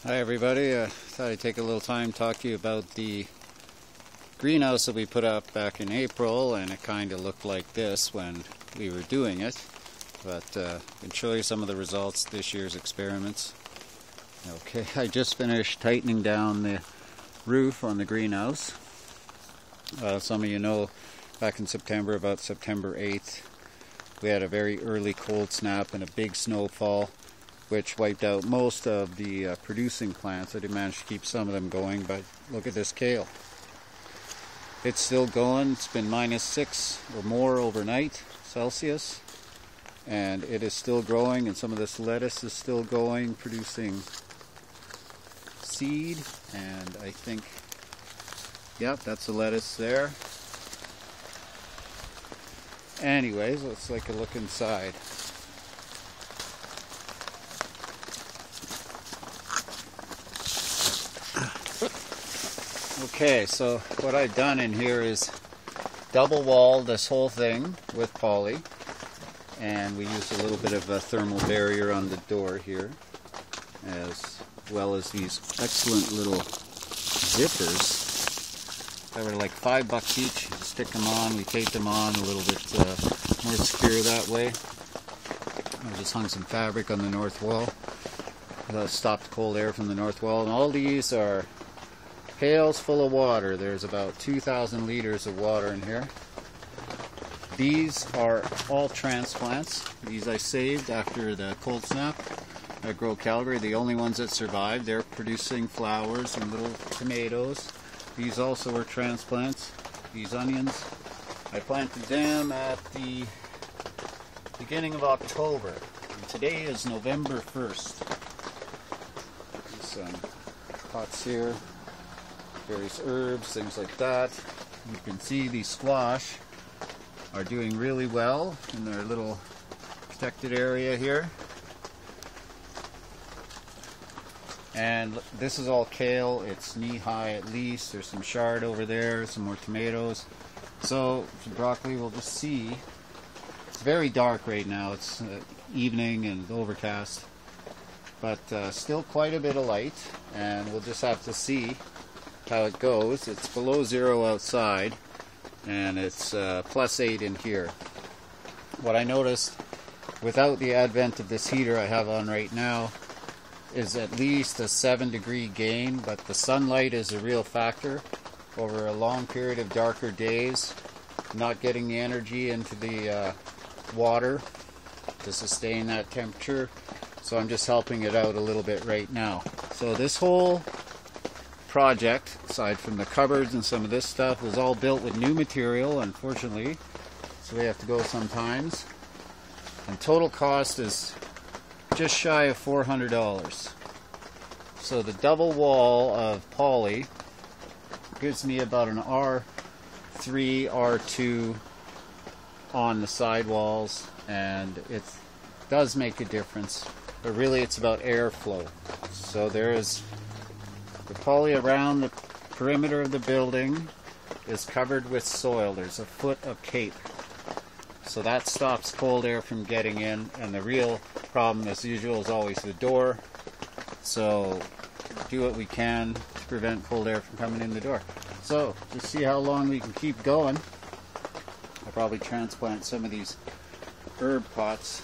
Hi everybody, thought I'd take a little time to talk to you about the greenhouse that we put up back in April, and it kind of looked like this when we were doing it, but I can show you some of the results of this year's experiments. Okay, I just finished tightening down the roof on the greenhouse. Some of you know back in September, about September 8th, we had a very early cold snap and a big snowfall, which wiped out most of the producing plants. I did manage to keep some of them going, but look at this kale. It's still going. It's been -6 or more overnight Celsius, and it is still growing, and some of this lettuce is still going, producing seed, and I think, yep, that's the lettuce there. Anyways, let's take a look inside. Okay, so what I've done in here is double walled this whole thing with poly, and we used a little bit of a thermal barrier on the door here, as well as these excellent little zippers. They were like $5 each. You stick them on, we tape them on a little bit more secure that way. I just hung some fabric on the north wall. Stop the cold air from the north wall, and all these are pails full of water. There's about 2,000 liters of water in here. These are all transplants. These I saved after the cold snap at Grow Calgary. The only ones that survived. They're producing flowers and little tomatoes. These also are transplants. These onions, I planted them at the beginning of October. And today is November 1st. Some pots here. Various herbs, things like that. You can see these squash are doing really well in their little protected area here. And this is all kale. It's knee-high at least. There's some chard over there, some more tomatoes. So broccoli, we'll just see. It's very dark right now. It's evening and overcast, but still quite a bit of light, and we'll just have to see how it goes. It's below 0 outside, and it's +8 in here. What I noticed without the advent of this heater I have on right now is at least a 7-degree gain, but the sunlight is a real factor. Over a long period of darker days, not getting the energy into the water to sustain that temperature, so I'm just helping it out a little bit right now. So this whole project, aside from the cupboards and some of this stuff, was all built with new material, unfortunately, so we have to go sometimes. And total cost is just shy of $400. So the double wall of poly gives me about an R3, R2 on the side walls, and it does make a difference, but really it's about airflow. So there is the poly around the perimeter of the building is covered with soil. There's a foot of cape. So that stops cold air from getting in, and the real problem, as usual, is always the door. So do what we can to prevent cold air from coming in the door. So to see how long we can keep going, I'll probably transplant some of these herb pots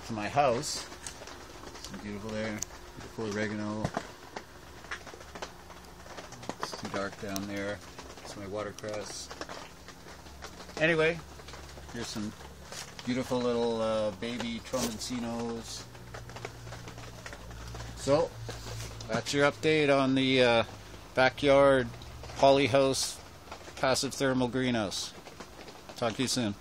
to my house. Some beautiful there, beautiful oregano. Too dark down there. It's my watercress. Anyway, here's some beautiful little baby Tromoncinos. So that's your update on the backyard polyhouse passive thermal greenhouse. Talk to you soon.